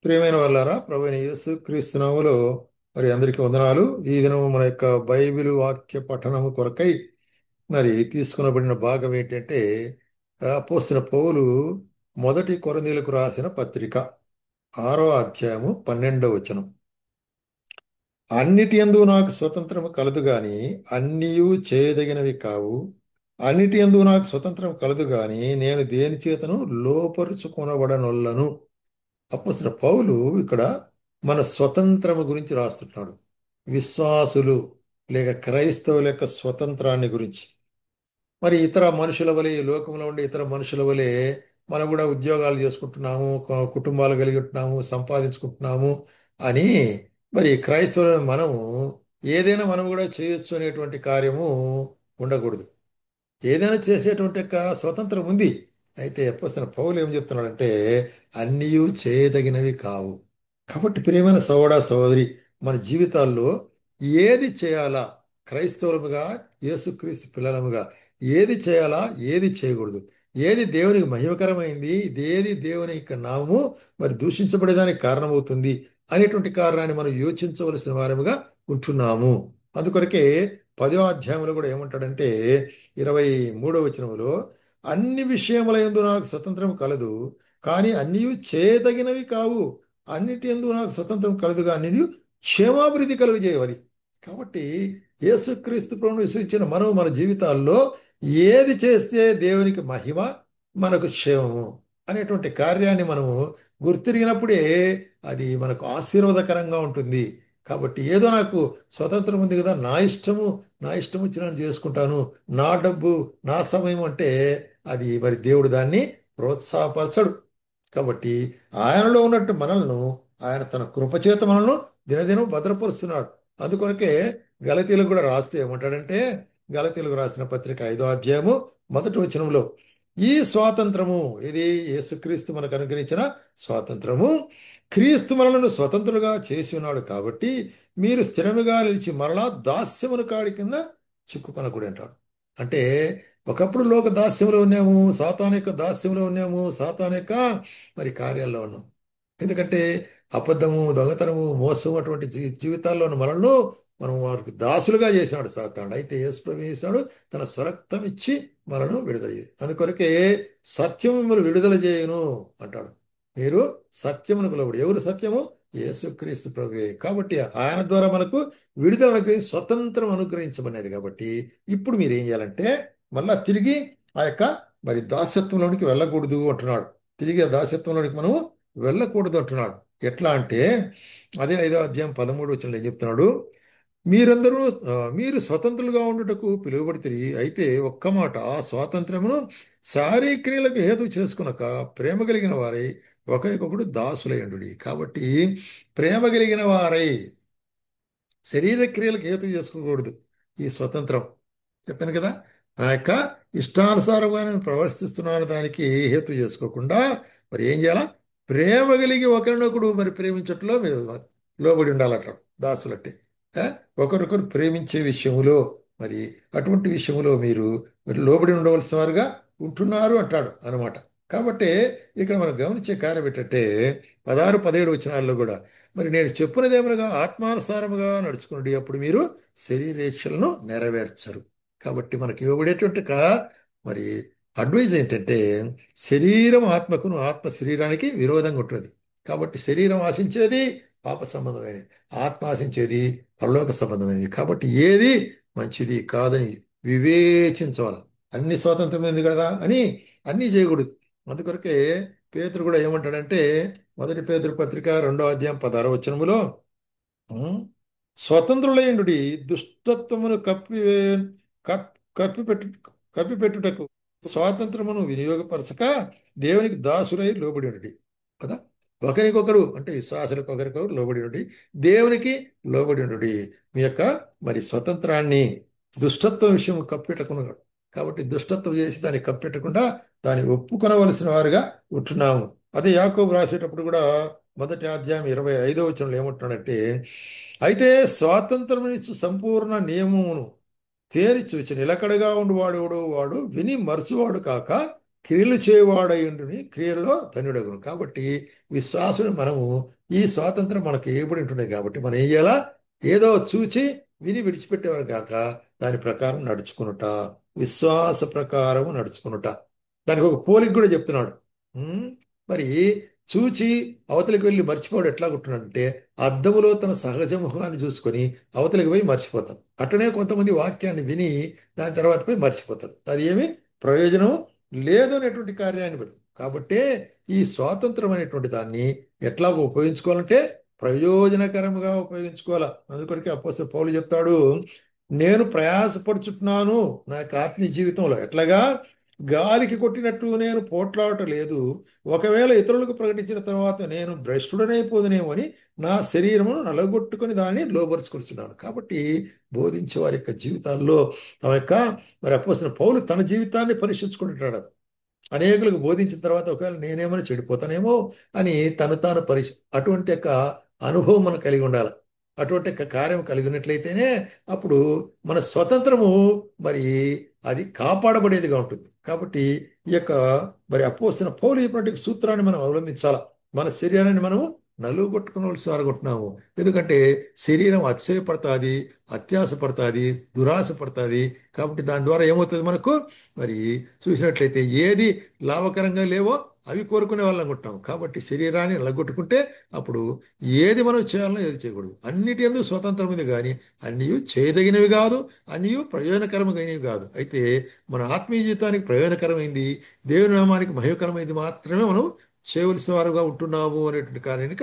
ప్రియమైన వాళ్ళారా, ప్రభువైన యేసు క్రీస్తు నామములో మరి అందరికీ వందనాలు. ఈ దినము మన యొక్క బైబిల్ వాక్య పఠనము కొరకై మరి తీసుకునబడిన భాగం ఏంటంటే అపోస్తలుడైన పౌలు మొదటి కొరింథీయులకు రాసిన పత్రిక 6వ అధ్యాయము 12వ వచనం. అన్నిటి యందు నాకు స్వతంత్రము కలదు గాని అన్నియు చేయదగినవి కావు. అన్నిటి యందు నాకు స్వతంత్రం కలదు గాని నేను దేని చేతను లోపరుచుకొనబడనొల్లను. అపోస్తలుడైన పౌలు ఇక్కడ మన స్వతంత్రము గురించి రాస్తున్నాడు. విశ్వాసులు లేక క్రైస్తవుల యొక్క స్వతంత్రాన్ని గురించి. మరి ఇతర మనుషుల వలె, ఈ లోకంలో ఉండే ఇతర మనుషుల వలె మనం కూడా ఉద్యోగాలు చేసుకుంటున్నాము, కుటుంబాలు కలిగి ఉంటున్నాము, సంపాదించుకుంటున్నాము అని మరి క్రైస్తవుల మనము ఏదైనా మనం కూడా చేయొచ్చు అనేటువంటి కార్యము ఉండకూడదు. ఏదైనా చేసేటువంటి యొక్క స్వతంత్రం ఉంది. అయితే అపోస్తలుడైన పౌలు ఏం చెప్తున్నాడంటే అన్నీయు చేయదగినవి కావు. కాబట్టి ప్రియమైన సోదరా సోదరి, మన జీవితాల్లో ఏది చేయాలా, క్రైస్తవులముగా, యేసుక్రీస్తు పిల్లలముగా ఏది చేయాలా, ఏది చేయకూడదు, ఏది దేవునికి మహిమకరమైంది, ఏది దేవుని యొక్క నామము మరి దూషించబడేదానికి కారణమవుతుంది అనేటువంటి కారణాన్ని మనం యోచించవలసిన వారముగా ఉంటున్నాము. అందుకొరకే 10వ అధ్యాయంలో కూడా ఏమంటాడంటే 23వ వచనములో అన్ని విషయముల యందు నాకు స్వతంత్రం కలదు, కానీ అన్నీ చేయదగినవి కావు. అన్నిటి యందు నాకు స్వతంత్రం కలదుగా అన్ని క్షేమాభివృద్ధి కలుగజేయవని. కాబట్టి యేసుక్రీస్తు ప్రభువును విశ్వసించిన మనం మన జీవితాల్లో ఏది చేస్తే దేవునికి మహిమ, మనకు క్షేమము అనేటువంటి కార్యాన్ని మనము గుర్తిరిగినప్పుడే అది మనకు ఆశీర్వాదకరంగా ఉంటుంది. కాబట్టి ఏదో నాకు స్వతంత్రం ఉంది కదా, నా ఇష్టం వచ్చిన చేసుకుంటాను, నా డబ్బు, నా సమయం అంటే అది మరి దేవుడు దాన్ని ప్రోత్సాహపరచడు. కాబట్టి ఆయనలో ఉన్నట్టు మనల్ని ఆయన తన కృపచేత మనల్ని దినదినం భద్రపరుస్తున్నాడు. అందుకొరకే గలతీలకు కూడా రాస్తే ఏమంటాడంటే, గలతీలకు రాసిన పత్రిక 5వ అధ్యాయము 1వ వచనంలో ఈ స్వాతంత్రము, ఇది యేసుక్రీస్తు మనకు అనుగ్రహించిన స్వాతంత్రము, క్రీస్తు మనలను స్వతంత్రులుగా చేసి ఉన్నాడు కాబట్టి మీరు స్థిరముగా నిలిచి మరలా దాస్యమును కాడి కింద చిక్కుకొనకూడదు అంటాడు. అంటే ఒకప్పుడు లోక దాస్యంలో ఉన్నాము, సాతాను యొక్క దాస్యంలో ఉన్నాము, సాతాను యొక్క మరి కార్యాల్లో ఉన్నాం. ఎందుకంటే అబద్ధము, దొంగతనము, మోసం అటువంటి జీవితాల్లో ఉన్న మనల్ని మనం వారికి దాసులుగా చేసినాడు సాతానుడు. అయితే యేసు ప్రభువు చేసినాడు, తన స్వరక్తం ఇచ్చి మనను విడుదల చేయి. అందుకొరకే సత్యం మిమ్మల్ని విడుదల చేయను అంటాడు. మీరు సత్యమునకు లోబడి. ఎవరు సత్యము? యేసుక్రీస్తు ప్రభువే. కాబట్టి ఆయన ద్వారా మనకు విడుదల అనుగ్రహించి స్వతంత్రం అనుగ్రహించబడినది. కాబట్టి ఇప్పుడు మీరు ఏం చేయాలంటే మళ్ళా తిరిగి ఆ యొక్క మరి దాస్యత్వంలోనికి వెళ్ళకూడదు అంటున్నాడు. తిరిగి ఆ దాస్యత్వంలోనికి మనము వెళ్ళకూడదు అంటున్నాడు. ఎట్లా అంటే అదే 5వ అధ్యాయం 13వ వచనంలో ఏం చెప్తున్నాడు? మీరందరూ మీరు స్వతంత్రులుగా ఉండుటకు పిలువబడితిరి. అయితే ఒక్క మాట, ఆ స్వాతంత్రమును శారీక్రియలకు హేతు చేసుకునక ప్రేమ కలిగిన వారై ఒకరికొకడు దాసులయండు. కాబట్టి ప్రేమ కలిగిన వారై శరీర క్రియలకు హేతు చేసుకోకూడదు. ఈ స్వతంత్రం చెప్పాను కదా, నా యొక్క ఇష్టానుసారంగా నేను ప్రవర్తిస్తున్నాను దానికి హేతు చేసుకోకుండా మరి ఏం చేయాలా? ప్రేమ కలిగి ఒకరినొకడు మరి ప్రేమించట్లో మీరు లోబడి ఉండాలట దాసులట్టే. ఆ? ఒకరొకరు ప్రేమించే విషయములో మరి అటువంటి విషయములో మీరు మరి లోబడి ఉండవలసిన వారుగా ఉంటున్నారు అంటాడు అనమాట. కాబట్టి ఇక్కడ మనం గమనించే కార్యం ఏంటంటే 16, 17 వచనాల్లో కూడా మరి నేను చెప్పున్నదేమనగా ఆత్మానుసారముగా నడుచుకోండి, అప్పుడు మీరు శరీరేచ్ఛలను నెరవేర్చరు. కాబట్టి మనకి ఇవ్వబడేటువంటి మరి అడ్వైజ్ ఏంటంటే శరీరం ఆత్మకును, ఆత్మ శరీరానికి విరోధంగా ఉంటుంది. కాబట్టి శరీరం ఆశించేది పాప సంబంధమైనది, ఆత్మ ఆశించేది పరలోక సంబంధమైనది. కాబట్టి ఏది మంచిది కాదని వివేచించవాలి. అన్ని స్వాతంత్రమైంది కదా అని అన్నీ చేయకూడదు. అందుకొరకే పేతురు కూడా ఏమంటాడంటే 1 పేతురు పత్రిక 2వ అధ్యాయం 16వ వచనములో స్వతంత్రులైండుడి దుష్టత్వమును కప్పిపెట్టు కప్పిపెట్టుటకు స్వాతంత్రమును వినియోగపరచక దేవునికి దాసులై లోబడి ఉండి కదా. ఒకరికొకరు అంటే విశ్వాసులకు ఒకరికొకరు లోబడి ఉండి దేవునికి లోబడి ఉండి మీ యొక్క మరి స్వతంత్రాన్ని దుష్టత్వం విషయం కప్పెట్టకున్నాడు. కాబట్టి దుష్టత్వం చేసి దాన్ని కప్పెట్టకుండా దాన్ని ఒప్పుకొనవలసిన వారుగా ఉంటున్నాము. అదే యాకోబు రాసేటప్పుడు కూడా 1వ అధ్యాయం 25వ వచనంలో ఏమంటున్నాడంటే అయితే స్వాతంత్రమునిచ్చు సంపూర్ణ నియమమును తేరి చూచి నిలకడగా ఉండువాడు వాడు విని మరచువాడు కాక క్రియలు చేయవాడయుండుని క్రియల్లో ధన్యుడగును. కాబట్టి విశ్వాసుడు మనము ఈ స్వాతంత్రం మనకు ఇవ్వబడి ఉంటుంది కాబట్టి మనం ఏం చేయాలా? ఏదో చూచి విని విడిచిపెట్టేవారు కాక దాని ప్రకారం నడుచుకునుట, విశ్వాస ప్రకారము నడుచుకునుట. దానికి ఒక పోలిక కూడా చెప్తున్నాడు. ఉమ్, మరి చూచి అవతలికి వెళ్ళి మర్చిపోవడం ఎట్లా ఉంటున్నాడంటే అద్దములో తన సహజ ముఖాన్ని చూసుకొని అవతలికి పోయి మర్చిపోతాం. అట్లనే కొంతమంది వాక్యాన్ని విని దాని తర్వాత పోయి మర్చిపోతారు. అది ఏమి ప్రయోజనం లేదు అనేటువంటి కార్యాన్ని బట్టి. కాబట్టే ఈ స్వాతంత్రం అనేటువంటి దాన్ని ఎట్లాగో ఉపయోగించుకోవాలంటే ప్రయోజనకరంగా ఉపయోగించుకోవాలా. అందుకొరకే అపోస్తలుడు పౌలు చెప్తాడు, నేను ప్రయాసపడుచున్నాను నా యొక్క ఆత్మీయ జీవితంలో. ఎట్లాగా? గాలికి కొట్టినట్టు నేను పోట్లాడటం లేదు. ఒకవేళ ఇతరులకు ప్రకటించిన తర్వాత నేను భ్రష్టుడనైపోదునేమో అని నా శరీరమును నలగొట్టుకొని దాన్ని లోబరుచుకొస్తున్నాను. కాబట్టి బోధించే వారి యొక్క జీవితాల్లో తమ యొక్క మరి అపోస్తలుడు పౌలు తన జీవితాన్ని పరీక్షించుకుంటున్నాడు. అనేకులకు బోధించిన తర్వాత ఒకవేళ నేనేమైనా చెడిపోతానేమో అని తను తాను అటువంటి యొక్క అనుభవం మనం కలిగి ఉండాలి. అటువంటి యొక్క కార్యం కలిగి ఉన్నట్లయితేనే అప్పుడు మన స్వతంత్రము మరి అది కాపాడబడేదిగా ఉంటుంది. కాబట్టి ఈ యొక్క మరి అపోస్తలుడైన పౌలు ఇటువంటి సూత్రాన్ని మనం అవలంబించాలి. మన శరీరాన్ని మనము నలుగొట్టుకునవలసి అనుకుంటున్నాము. ఎందుకంటే శరీరం అతిశయపడుతుంది, అత్యాస పడుతుంది, దురాశ పడుతుంది. కాబట్టి దాని ద్వారా ఏమవుతుంది మనకు? మరి చూసినట్లయితే ఏది లాభకరంగా లేవో అవి కోరుకునే వాళ్ళం అనుకుంటాం. కాబట్టి శరీరాన్ని నలగొట్టుకుంటే అప్పుడు ఏది మనం చేయాలనో ఏది చేయకూడదు. అన్నిటి యందు స్వతంత్రం ఉంది కానీ అన్నీ చేయదగినవి కాదు, అన్నీ ప్రయోజనకరమైనవి కాదు. అయితే మన ఆత్మీయ జీవితానికి ప్రయోజనకరమైంది, దేవుని నామానికి మహిమకరమైంది మాత్రమే మనం చేయవలసిన వారుగా ఉంటున్నాము అనేటువంటి కార్యాన్ని